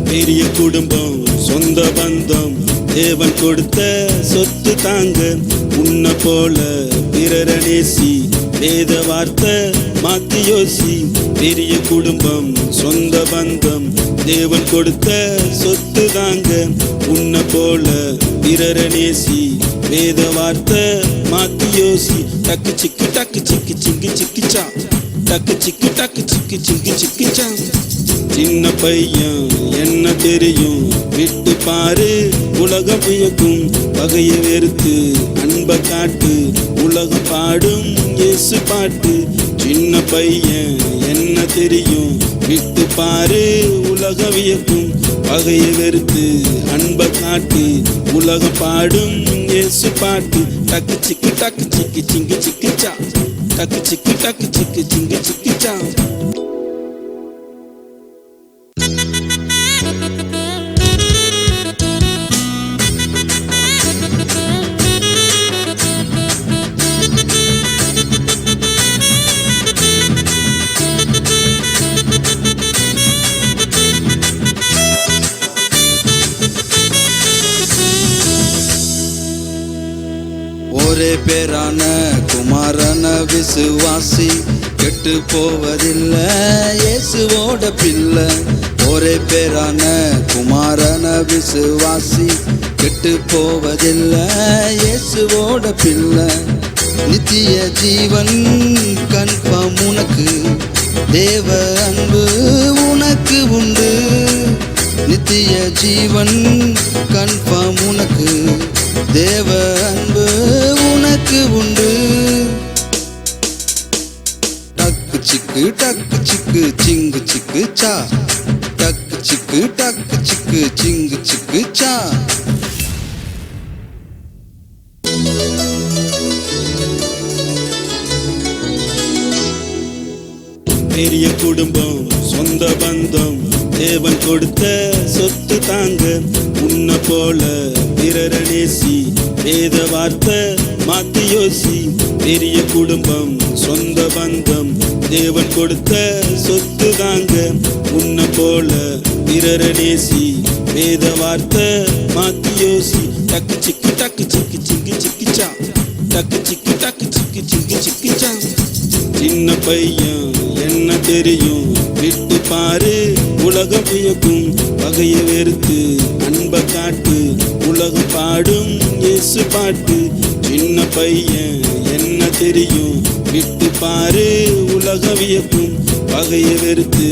பெரிய குடும்பம், சொந்த பந்தம், தேவன் கொடுத்த சொத்து தாங்க. உன்னை போல பிறர நேசி, வேத வார்த்தை மாத்தி யோசி. பெரிய குடும்பம், சொந்த பந்தம், தேவன் கொடுத்த சொத்து தாங்க. உன்னை போல பிறர நேசி, வேத வார்த்தை மாத்தி யோசி. டக்கு சிக்கு டக்கு சிக்கு சிங்கி சிக்கிச்சா, டக்கு சிக்கு டக்கு சிக்கு சிங்கி சிக்கிச்சா. சின்ன பையன் என்ன தெரியும், விட்டு பாரு உலகம் வியக்கும். பகையை வெறுத்து அன்பை காட்டு, உலகம் பாடும் இயேசு பாட்டு. சின்ன பையன் என்ன தெரியும், விட்டு பாரு உலகம் வியக்கும். பகையை வெறுத்து அன்பை காட்டு, உலகம் பாடும் இயேசு பாட்டு. டக்கு சிக்கு டக்கு சிக்கு சிங்கி சிக்கிச்சா, டக்கு சிக்கு டக்கு சிக்கு சிங்கி சிக்கிச்சா. ஒரே பேரான குமாரன விசுவாசி கெட்டு போவதில்லை, இயேசுவோட பிள்ளை. ஒரே பேரான குமாரன விசுவாசி கெட்டு போவதில்லை, இயேசுவோட பிள்ளை. நித்திய ஜீவன் கன்ஃபார்ம் உனக்கு, தேவ அன்பு உனக்கு உண்டு. நித்திய ஜீவன் கன்ஃபார்ம் உனக்கு, தேவ அன்பு உனக்கு உண்டு. டக்கு சிக்கு டக்கு சிக்கு சிங்கு சிக்கு சா, டக்கு சிக்கு டக்கு சிக்கு சிங்கு சிக்கு சா. பெரிய குடும்பம், சொந்த பந்தம், தேவன் கொடுத்த சொத்து தாங்க. உன்னை போல பிறர நேசி, வேத வார்த்தை மாத்தி யோசி. பெரிய குடும்பம், சொந்த பந்தம், தேவன் கொடுத்த சொத்து தாங்க. உன்னை போல பிறர நேசி, வேத வார்த்தை மாத்தி யோசி. டக்கு சிக்கு டக்கு சிக்கு சிங்கி சிக்கிச்சா, டக்கு சிக்கு டக்கு சிக்கு சிங்கி சிக்கிச்சா. சின்ன பையன் என்ன தெரியும், விட்டு பாரு உலகம் வியக்கும். பகையை வெறுத்து அன்பை காட்டு, உலகம் பாடும் இயேசு பாட்டு. சின்ன பையன் என்ன தெரியும், விட்டு பாரு உலகம் வியக்கும். பகையை வெறுத்து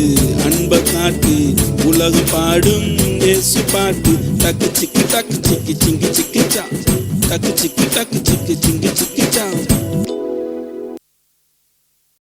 அன்பை காட்டு, உலகம் பாடும் இயேசு பாட்டு. டக்கு சிக்கு டக்கு சிக்கு சிங்கி சிக்கிச்சா, டக்கு சிக்கு டக்கு சிக்கு சிங்கி சிக்கிச்சா.